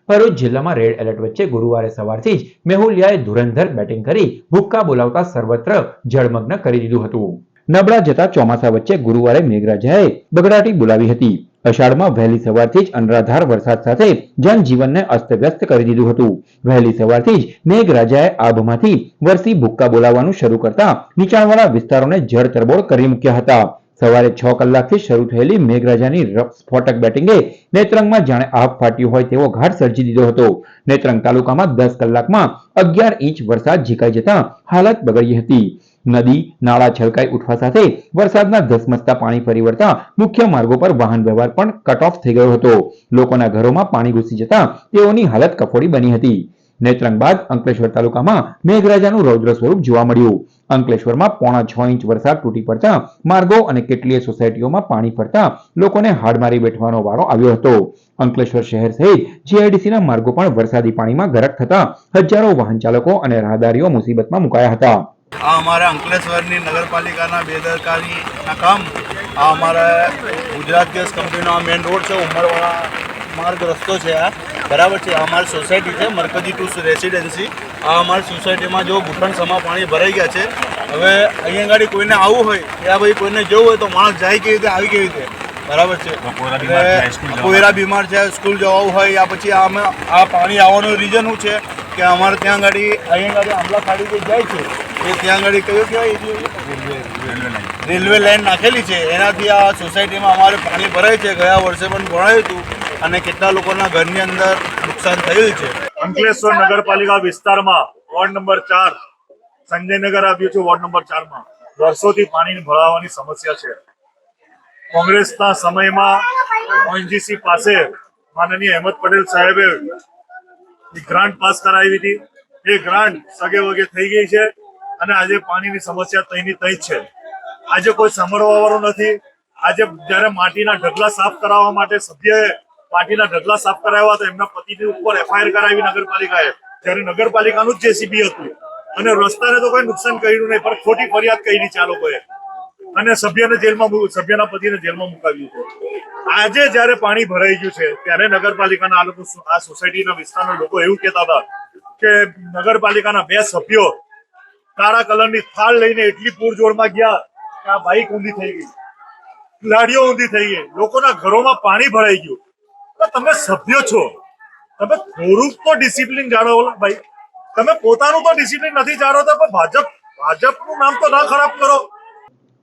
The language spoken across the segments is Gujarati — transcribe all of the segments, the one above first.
ભરૂચ જિલ્લામાં રેડ એલર્ટ વચ્ચે ગુરુવારે સવારથી જ મેહુલિયાએ ધુરંધર બેટિંગ કરી ભૂક્કા બોલાવતા સર્વત્ર જળમગ્ન કરી દીધું હતું. નબળા જતા ચોમાસા વચ્ચે ગુરુવારે મેઘરાજાએ બગડાટી બોલાવી હતી. અષાઢમાં વહેલી સવારથી જ અનરાધાર વરસાદ સાથે જનજીવનને અસ્તવ્યસ્ત કરી દીધું હતું. વહેલી સવારથી જ મેઘરાજાએ આભમાંથી વરસી ભૂક્કા બોલાવવાનું શરૂ કરતા નીચાણવાળા વિસ્તારોને જળતરબોળ કરી મૂક્યા હતા. સવારે 6 કલાકથી શરૂ થયેલી મેઘરાજાની સ્ફોટક બેટિંગે નેત્રંગમાં જાણે આભ ફાટ્યું હોય તેવો ઘાટ સર્જી દીધો હતો. નેત્રંગ તાલુકામાં 10 કલાકમાં 11 ઇંચ વરસાદ ઝીકાઈ જતા હાલત બગડી હતી. નદી નાળા છલકાઈ ઉઠવા સાથે વરસાદના ધસમસતા પાણી ફરી વળતા મુખ્ય માર્ગો પર વાહન વ્યવહાર પણ કટ ઓફ થઈ ગયો હતો. લોકોના ઘરોમાં પાણી ઘૂસી જતા તેઓની હાલત કફોડી બની હતી. નેત્રંગ બાદ અંકલેશ્વર તાલુકામાં મેઘરાજાનું રૌદ્ર સ્વરૂપ જોવા મળ્યું. અંકલેશ્વરમાં 6.5 ઇંચ વરસાદ તૂટી પડતા માર્ગો અને કેટલીય સોસાયટીઓમાં પાણી ફરતા લોકોને હાડમારી બેઠવાનો વારો આવ્યો હતો. અંકલેશ્વર શહેર સહિત જીઆઈડીસીના માર્ગો પણ વરસાદી પાણીમાં ગરક થતા હજારો વાહન ચાલકો અને રાહદારીઓ મુસીબતમાં મુકાયા હતા. આ અમારા અંકલેશ્વરની નગરપાલિકાના બેદરકારીના કામ આ અમારા ગુજરાત ગેસ કંપનીનો મેઇન રોડ છે, ઉમરવાળા માર્ગ રસ્તો છે. આ બરાબર છે. અમારી સોસાયટી છે મરકજી ટુ રેસિડેન્સી. આ અમારી સોસાયટીમાં જો ઘૂંટણ સમા પાણી ભરાઈ ગયા છે. હવે અહીંયા ગાડી કોઈને આવવું હોય કે ભાઈ કોઈને જવું હોય તો માણસ જાય કેવી રીતે આવી કેવી રીતે બરાબર છે. કોઈરા બીમાર છે, સ્કૂલ જવું હોય યા પછી આ પાણી આવવાનું રીઝન શું છે કે અમારે ત્યાં ગાડી અહીંયા ગાડી આંબલા ખાડી જે જાય છે એ ત્યાં ગાડી કયો કહેવાય રેલવે લાઈન નાખેલી છે. એનાથી આ સોસાયટીમાં અમારે પાણી ભરાય છે. ગયા વર્ષે પણ ભરાયું હતું અને કેટલા લોકોના ઘરની અંદર નુકસાન થયેલ છે. અંકલેશ્વર નગરપાલિકા વિસ્તારમાં વોર્ડ નંબર 4 સંજયનગર આવ્યું છે. વોર્ડ નંબર 4 માં વર્ષોથી પાણી ભરાવાની સમસ્યા છે. કોંગ્રેસના સમયમાં ઓએનજીસી પાસે માનનીય અહેમદ પટેલ સાહેબે ગ્રાન્ટ પાસ કરાવી હતી. એ ગ્રાન્ટ સગે વગે થઈ ગઈ છે અને આજે પાણીની સમસ્યા તઈની તઈ જ છે. આજે કોઈ સાંભળવા વાળું નથી. આજે જયારે માટીના ઢગલા સાફ કરાવવા માટે સભ્યએ માટીના ઢગલા સાફ કરાવ્યા તો એમના પતિની ઉપર એફઆઈઆર કરાવી નગરપાલિકાએ, જ્યારે નગરપાલિકાનું જ જેસીબી હતું અને રસ્તાને તો કોઈ નુકસાન કર્યું નહીં પણ ખોટી ફરિયાદ કરી છે આ લોકોએ અને સભ્યના પતિને જેલમાં મુકાવ્યું છે. આજે જયારે પાણી ભરાઈ ગયું છે ત્યારે નગરપાલિકાના આ લોકો આ સોસાયટીના વિસ્તારના લોકો એવું કહેતા હતા કે નગરપાલિકાના 2 સભ્યો કાળા કલરની થાળ લઈને એટલી પૂરજોડમાં ગયા કે આ બાઈક ઊંધી થઈ ગઈ, લાડીઓ ઊંધી થઈ ગઈ, લોકોના ઘરોમાં પાણી ભરાઈ ગયું. તમે સભ્યો છો, તમે થોડુંક તો ડિસિપ્લિન જાળવો ભાઈ. તમે પોતાનું તો ડિસિપ્લિન નથી જાળવતા પણ ભાજપનું નામ તો ના ખરાબ કરો.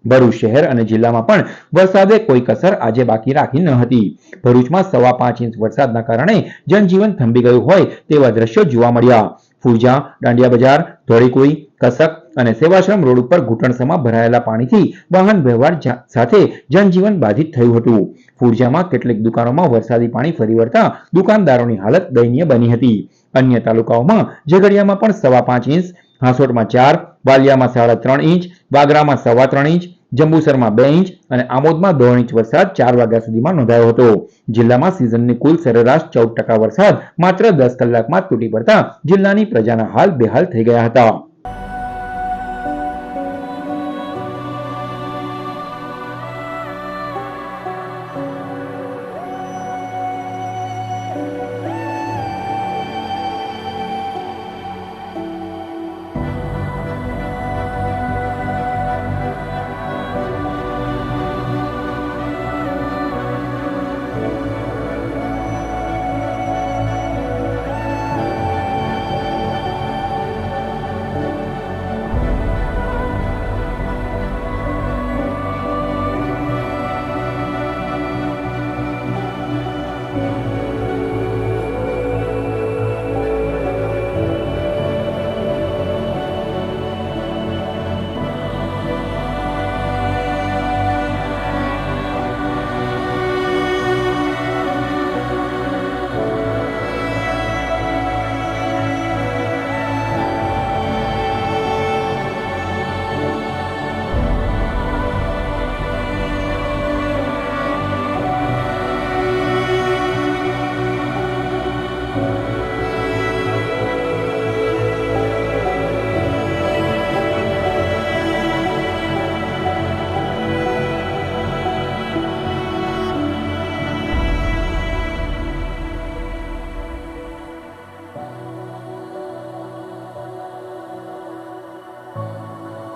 ભરૂચ શહેર અને જિલ્લામાં પણ વરસાદે કોઈ કસર આજે બાકી રાખી ન હતી. ભરૂચમાં 5.25 ઇંચ વરસાદના કારણે જનજીવન થંભી ગયું હોય તેવા દ્રશ્યો જોવા મળ્યા. ફુરજા, દાંડિયા બજાર, ધોળીકુઈ, કસક અને સેવાશ્રમ રોડ ઉપર ઘૂંટણસમા ભરાયેલા પાણીથી વાહન વ્યવહાર સાથે જનજીવન બાધિત થયું હતું. ફુરજામાં કેટલીક દુકાનોમાં વરસાદી પાણી ફરી વળતા દુકાનદારોની હાલત દયનીય બની હતી. અન્ય તાલુકાઓમાં ઝઘડિયામાં પણ 5.25 ઇંચ, હાંસોટમાં 4, વાલિયામાં 3.5 ઇંચ, વાગરામાં 3.25 ઇંચ, જંબુસરમાં 2 ઇંચ અને આમોદમાં 1.5 ઇંચ વરસાદ 4 વાગ્યા સુધીમાં નોંધાયો હતો. જિલ્લામાં સિઝનની કુલ સરેરાશ 14% વરસાદ માત્ર 10 કલાકમાં તૂટી પડતા જિલ્લાની પ્રજાના હાલ બેહાલ થઈ ગયા હતા.